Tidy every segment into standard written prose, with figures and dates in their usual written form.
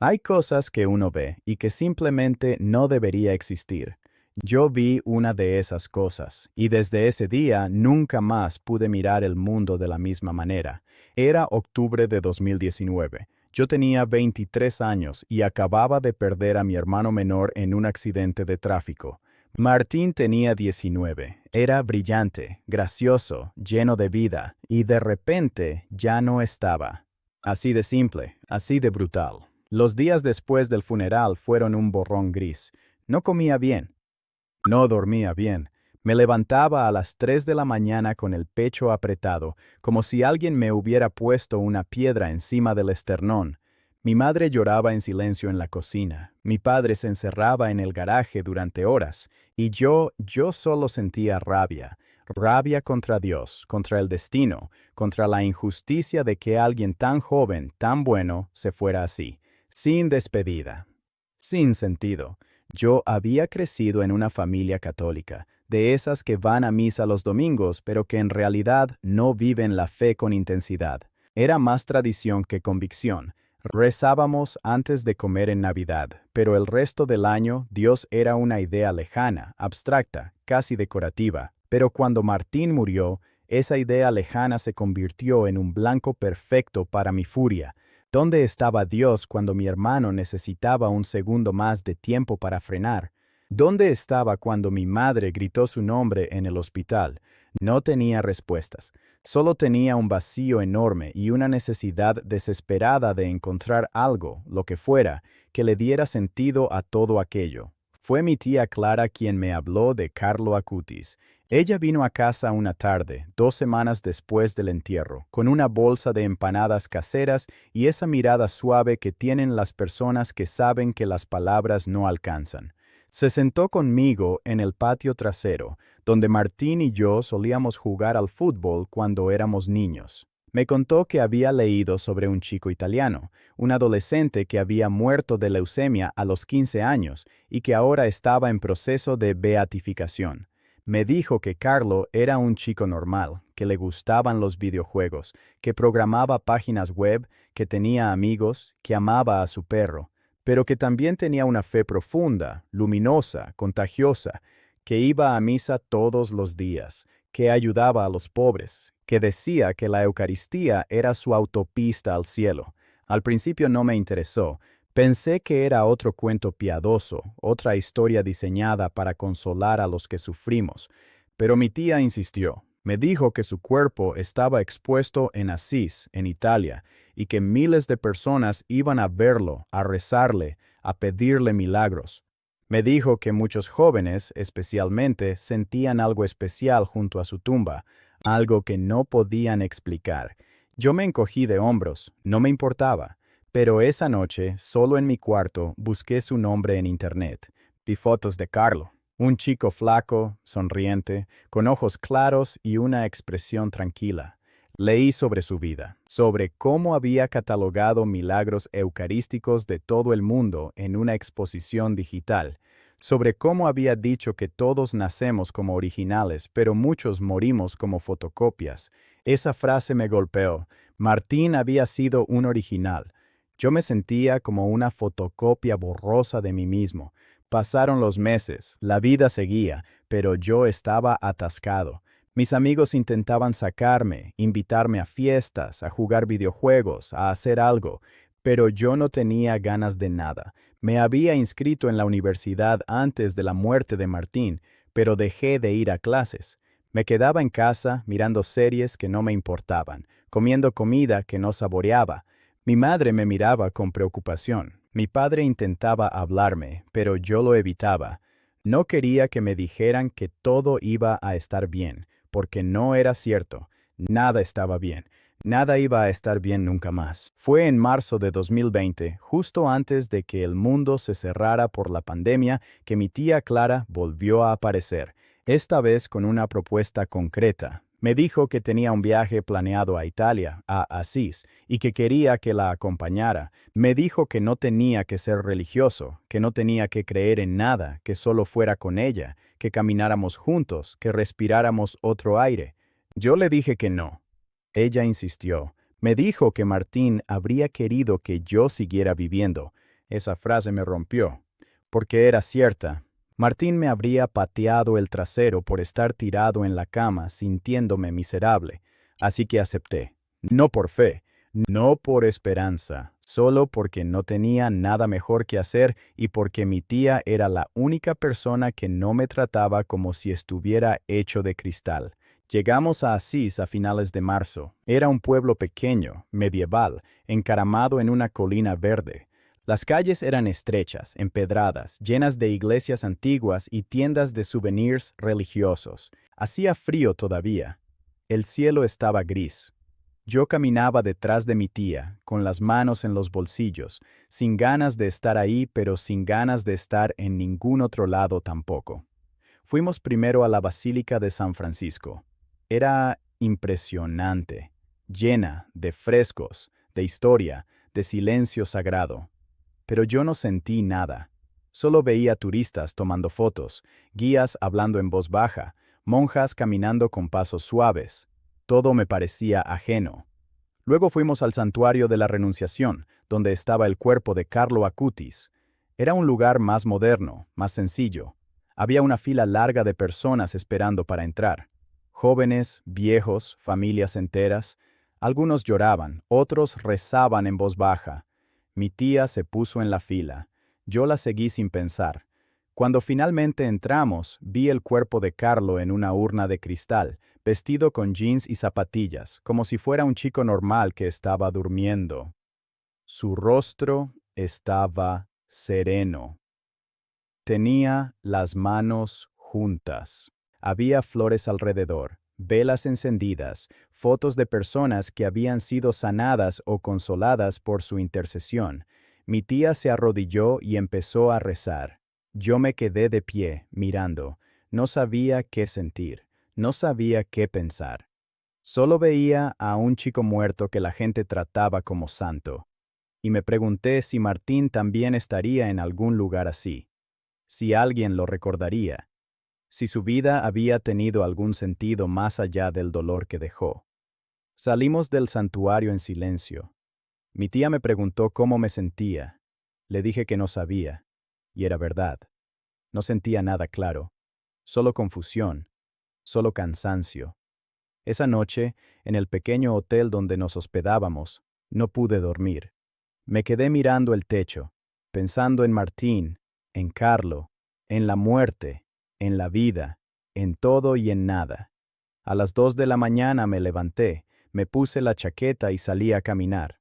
Hay cosas que uno ve y que simplemente no debería existir. Yo vi una de esas cosas, y desde ese día nunca más pude mirar el mundo de la misma manera. Era octubre de 2019. Yo tenía 23 años y acababa de perder a mi hermano menor en un accidente de tráfico. Martín tenía 19. Era brillante, gracioso, lleno de vida, y de repente ya no estaba. Así de simple, así de brutal. Los días después del funeral fueron un borrón gris. No comía bien. No dormía bien. Me levantaba a las 3 de la mañana con el pecho apretado, como si alguien me hubiera puesto una piedra encima del esternón. Mi madre lloraba en silencio en la cocina. Mi padre se encerraba en el garaje durante horas, y yo solo sentía rabia. Rabia contra Dios, contra el destino, contra la injusticia de que alguien tan joven, tan bueno, se fuera así, sin despedida, sin sentido. Yo había crecido en una familia católica, de esas que van a misa los domingos, pero que en realidad no viven la fe con intensidad. Era más tradición que convicción. Rezábamos antes de comer en Navidad, pero el resto del año Dios era una idea lejana, abstracta, casi decorativa. Pero cuando Martín murió, esa idea lejana se convirtió en un blanco perfecto para mi furia. ¿Dónde estaba Dios cuando mi hermano necesitaba un segundo más de tiempo para frenar? ¿Dónde estaba cuando mi madre gritó su nombre en el hospital? No tenía respuestas. Solo tenía un vacío enorme y una necesidad desesperada de encontrar algo, lo que fuera, que le diera sentido a todo aquello. Fue mi tía Clara quien me habló de Carlo Acutis. Ella vino a casa una tarde, 2 semanas después del entierro, con una bolsa de empanadas caseras y esa mirada suave que tienen las personas que saben que las palabras no alcanzan. Se sentó conmigo en el patio trasero, donde Martín y yo solíamos jugar al fútbol cuando éramos niños. Me contó que había leído sobre un chico italiano, un adolescente que había muerto de leucemia a los 15 años y que ahora estaba en proceso de beatificación. Me dijo que Carlo era un chico normal, que le gustaban los videojuegos, que programaba páginas web, que tenía amigos, que amaba a su perro, pero que también tenía una fe profunda, luminosa, contagiosa, que iba a misa todos los días, que ayudaba a los pobres, que decía que la Eucaristía era su autopista al cielo. Al principio no me interesó. Pensé que era otro cuento piadoso, otra historia diseñada para consolar a los que sufrimos, pero mi tía insistió. Me dijo que su cuerpo estaba expuesto en Asís, en Italia, y que miles de personas iban a verlo, a rezarle, a pedirle milagros. Me dijo que muchos jóvenes, especialmente, sentían algo especial junto a su tumba, algo que no podían explicar. Yo me encogí de hombros, no me importaba. Pero esa noche, solo en mi cuarto, busqué su nombre en internet. Vi fotos de Carlo, un chico flaco, sonriente, con ojos claros y una expresión tranquila. Leí sobre su vida, sobre cómo había catalogado milagros eucarísticos de todo el mundo en una exposición digital, sobre cómo había dicho que todos nacemos como originales, pero muchos morimos como fotocopias. Esa frase me golpeó. Martín había sido un original. Yo me sentía como una fotocopia borrosa de mí mismo. Pasaron los meses, la vida seguía, pero yo estaba atascado. Mis amigos intentaban sacarme, invitarme a fiestas, a jugar videojuegos, a hacer algo, pero yo no tenía ganas de nada. Me había inscrito en la universidad antes de la muerte de Martín, pero dejé de ir a clases. Me quedaba en casa mirando series que no me importaban, comiendo comida que no saboreaba. Mi madre me miraba con preocupación. Mi padre intentaba hablarme, pero yo lo evitaba. No quería que me dijeran que todo iba a estar bien, porque no era cierto. Nada estaba bien. Nada iba a estar bien nunca más. Fue en marzo de 2020, justo antes de que el mundo se cerrara por la pandemia, que mi tía Clara volvió a aparecer, esta vez con una propuesta concreta. Me dijo que tenía un viaje planeado a Italia, a Asís, y que quería que la acompañara. Me dijo que no tenía que ser religioso, que no tenía que creer en nada, que solo fuera con ella, que camináramos juntos, que respiráramos otro aire. Yo le dije que no. Ella insistió. Me dijo que Martín habría querido que yo siguiera viviendo. Esa frase me rompió, porque era cierta. Martín me habría pateado el trasero por estar tirado en la cama sintiéndome miserable, así que acepté. No por fe, no por esperanza, solo porque no tenía nada mejor que hacer y porque mi tía era la única persona que no me trataba como si estuviera hecho de cristal. Llegamos a Asís a finales de marzo. Era un pueblo pequeño, medieval, encaramado en una colina verde. Las calles eran estrechas, empedradas, llenas de iglesias antiguas y tiendas de souvenirs religiosos. Hacía frío todavía. El cielo estaba gris. Yo caminaba detrás de mi tía, con las manos en los bolsillos, sin ganas de estar ahí, pero sin ganas de estar en ningún otro lado tampoco. Fuimos primero a la Basílica de San Francisco. Era impresionante, llena de frescos, de historia, de silencio sagrado. Pero yo no sentí nada. Solo veía turistas tomando fotos, guías hablando en voz baja, monjas caminando con pasos suaves. Todo me parecía ajeno. Luego fuimos al Santuario de la Renunciación, donde estaba el cuerpo de Carlo Acutis. Era un lugar más moderno, más sencillo. Había una fila larga de personas esperando para entrar. Jóvenes, viejos, familias enteras. Algunos lloraban, otros rezaban en voz baja. Mi tía se puso en la fila. Yo la seguí sin pensar. Cuando finalmente entramos, vi el cuerpo de Carlo en una urna de cristal, vestido con jeans y zapatillas, como si fuera un chico normal que estaba durmiendo. Su rostro estaba sereno. Tenía las manos juntas. Había flores alrededor, velas encendidas, fotos de personas que habían sido sanadas o consoladas por su intercesión. Mi tía se arrodilló y empezó a rezar. Yo me quedé de pie, mirando. No sabía qué sentir, no sabía qué pensar. Solo veía a un chico muerto que la gente trataba como santo. Y me pregunté si Martín también estaría en algún lugar así. Si alguien lo recordaría. Si su vida había tenido algún sentido más allá del dolor que dejó. Salimos del santuario en silencio. Mi tía me preguntó cómo me sentía. Le dije que no sabía. Y era verdad. No sentía nada claro. Solo confusión. Solo cansancio. Esa noche, en el pequeño hotel donde nos hospedábamos, no pude dormir. Me quedé mirando el techo, pensando en Martín, en Carlo, en la muerte, en la vida, en todo y en nada. A las 2 de la mañana me levanté, me puse la chaqueta y salí a caminar.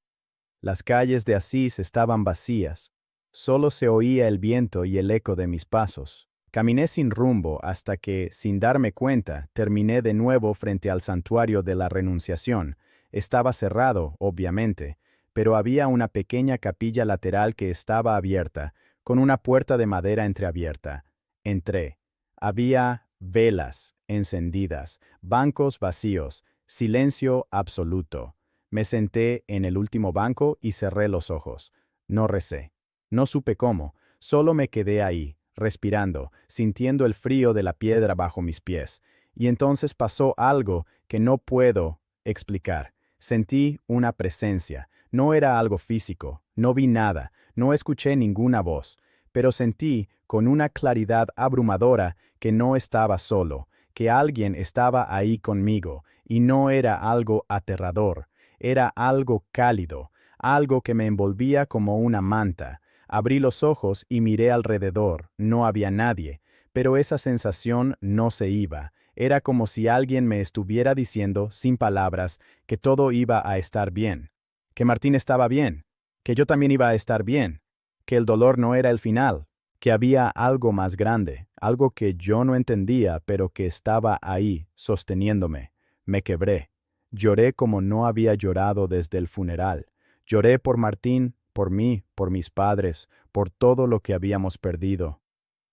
Las calles de Asís estaban vacías. Solo se oía el viento y el eco de mis pasos. Caminé sin rumbo hasta que, sin darme cuenta, terminé de nuevo frente al Santuario de la Renunciación. Estaba cerrado, obviamente, pero había una pequeña capilla lateral que estaba abierta, con una puerta de madera entreabierta. Entré. Había velas encendidas, bancos vacíos, silencio absoluto. Me senté en el último banco y cerré los ojos. No recé. No supe cómo, solo me quedé ahí, respirando, sintiendo el frío de la piedra bajo mis pies. Y entonces pasó algo que no puedo explicar. Sentí una presencia. No era algo físico, no vi nada, no escuché ninguna voz, pero sentí, con una claridad abrumadora, que no estaba solo, que alguien estaba ahí conmigo, y no era algo aterrador, era algo cálido, algo que me envolvía como una manta. Abrí los ojos y miré alrededor, no había nadie, pero esa sensación no se iba. Era como si alguien me estuviera diciendo, sin palabras, que todo iba a estar bien, que Martín estaba bien, que yo también iba a estar bien, que el dolor no era el final, que había algo más grande, algo que yo no entendía, pero que estaba ahí, sosteniéndome. Me quebré. Lloré como no había llorado desde el funeral. Lloré por Martín, por mí, por mis padres, por todo lo que habíamos perdido.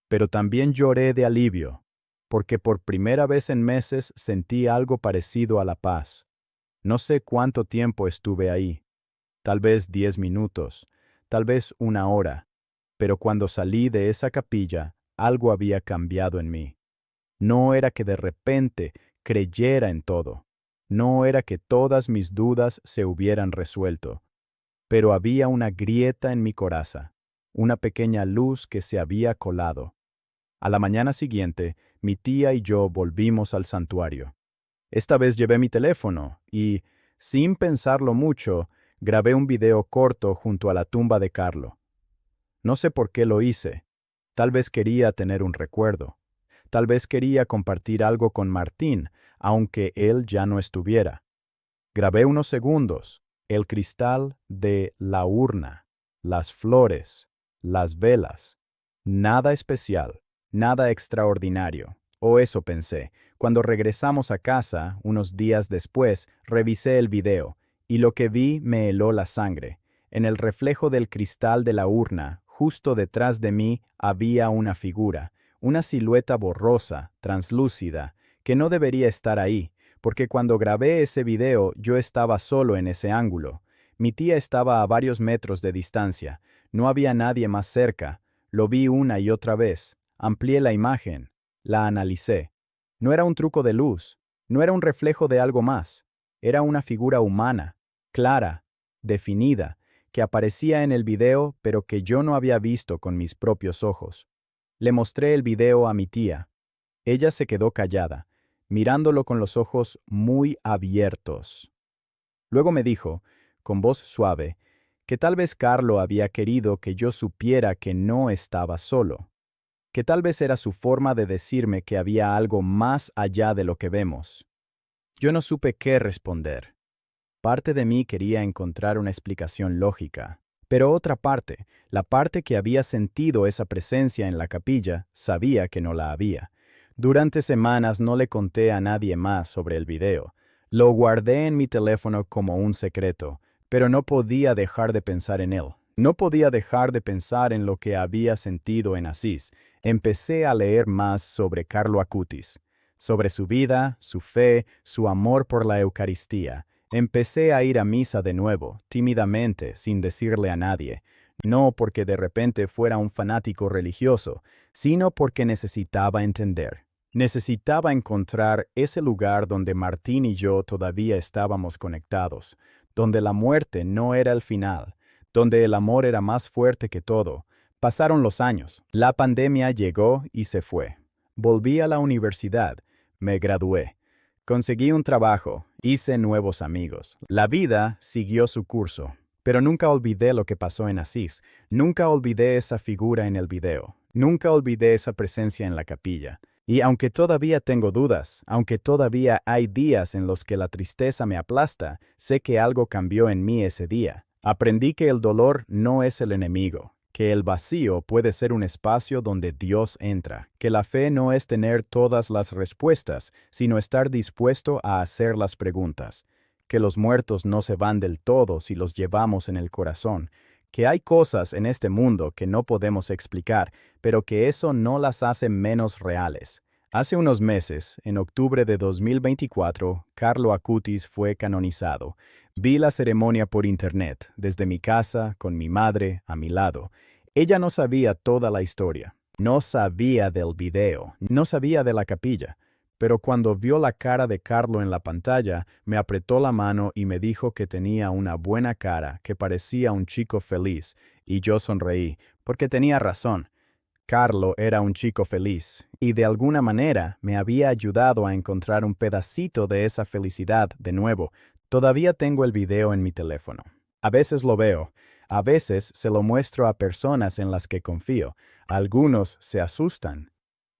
Pero también lloré de alivio, porque por primera vez en meses sentí algo parecido a la paz. No sé cuánto tiempo estuve ahí, tal vez 10 minutos, tal vez 1 hora, pero cuando salí de esa capilla, algo había cambiado en mí. No era que de repente creyera en todo, no era que todas mis dudas se hubieran resuelto, pero había una grieta en mi coraza, una pequeña luz que se había colado. A la mañana siguiente, mi tía y yo volvimos al santuario. Esta vez llevé mi teléfono y, sin pensarlo mucho, grabé un video corto junto a la tumba de Carlo. No sé por qué lo hice. Tal vez quería tener un recuerdo. Tal vez quería compartir algo con Martín, aunque él ya no estuviera. Grabé unos segundos, el cristal de la urna, las flores, las velas. Nada especial, nada extraordinario. O eso pensé. Cuando regresamos a casa, unos días después, revisé el video, y lo que vi me heló la sangre. En el reflejo del cristal de la urna, justo detrás de mí, había una figura, una silueta borrosa, translúcida, que no debería estar ahí, porque cuando grabé ese video yo estaba solo en ese ángulo. Mi tía estaba a varios metros de distancia, no había nadie más cerca. Lo vi una y otra vez, amplié la imagen, la analicé. No era un truco de luz, no era un reflejo de algo más, era una figura humana, clara, definida, que aparecía en el video pero que yo no había visto con mis propios ojos. Le mostré el video a mi tía. Ella se quedó callada, mirándolo con los ojos muy abiertos. Luego me dijo, con voz suave, que tal vez Carlo había querido que yo supiera que no estaba solo, que tal vez era su forma de decirme que había algo más allá de lo que vemos. Yo no supe qué responder. Parte de mí quería encontrar una explicación lógica, pero otra parte, la parte que había sentido esa presencia en la capilla, sabía que no la había. Durante semanas no le conté a nadie más sobre el video. Lo guardé en mi teléfono como un secreto, pero no podía dejar de pensar en él. No podía dejar de pensar en lo que había sentido en Asís. Empecé a leer más sobre Carlo Acutis, sobre su vida, su fe, su amor por la Eucaristía. Empecé a ir a misa de nuevo, tímidamente, sin decirle a nadie. No porque de repente fuera un fanático religioso, sino porque necesitaba entender. Necesitaba encontrar ese lugar donde Martín y yo todavía estábamos conectados, donde la muerte no era el final, donde el amor era más fuerte que todo. Pasaron los años, la pandemia llegó y se fue. Volví a la universidad, me gradué. Conseguí un trabajo, hice nuevos amigos. La vida siguió su curso. Pero nunca olvidé lo que pasó en Asís. Nunca olvidé esa figura en el video. Nunca olvidé esa presencia en la capilla. Y aunque todavía tengo dudas, aunque todavía hay días en los que la tristeza me aplasta, sé que algo cambió en mí ese día. Aprendí que el dolor no es el enemigo, que el vacío puede ser un espacio donde Dios entra, que la fe no es tener todas las respuestas, sino estar dispuesto a hacer las preguntas, que los muertos no se van del todo si los llevamos en el corazón, que hay cosas en este mundo que no podemos explicar, pero que eso no las hace menos reales. Hace unos meses, en octubre de 2024, Carlo Acutis fue canonizado. Vi la ceremonia por internet, desde mi casa, con mi madre, a mi lado. Ella no sabía toda la historia, no sabía del video, no sabía de la capilla, pero cuando vio la cara de Carlo en la pantalla, me apretó la mano y me dijo que tenía una buena cara, que parecía un chico feliz, y yo sonreí, porque tenía razón. Carlo era un chico feliz, y de alguna manera me había ayudado a encontrar un pedacito de esa felicidad de nuevo. Todavía tengo el video en mi teléfono. A veces lo veo, a veces se lo muestro a personas en las que confío. Algunos se asustan,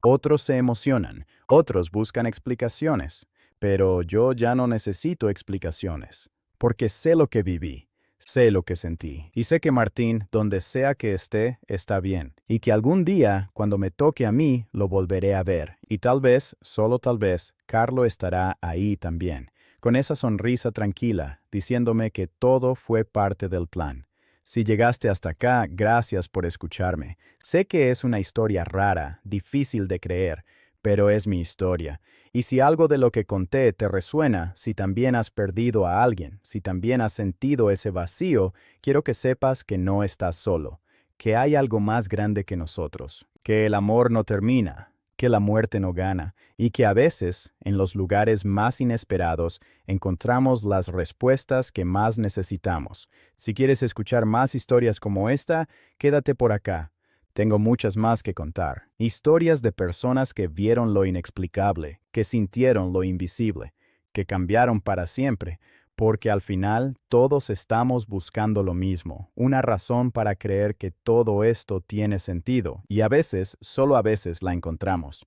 otros se emocionan, otros buscan explicaciones. Pero yo ya no necesito explicaciones, porque sé lo que viví. Sé lo que sentí, y sé que Martín, donde sea que esté, está bien, y que algún día, cuando me toque a mí, lo volveré a ver, y tal vez, solo tal vez, Carlo estará ahí también, con esa sonrisa tranquila, diciéndome que todo fue parte del plan. Si llegaste hasta acá, gracias por escucharme. Sé que es una historia rara, difícil de creer, pero es mi historia. Y si algo de lo que conté te resuena, si también has perdido a alguien, si también has sentido ese vacío, quiero que sepas que no estás solo, que hay algo más grande que nosotros, que el amor no termina, que la muerte no gana y que a veces, en los lugares más inesperados, encontramos las respuestas que más necesitamos. Si quieres escuchar más historias como esta, quédate por acá. Tengo muchas más que contar. Historias de personas que vieron lo inexplicable, que sintieron lo invisible, que cambiaron para siempre, porque al final todos estamos buscando lo mismo, una razón para creer que todo esto tiene sentido, y a veces, solo a veces la encontramos.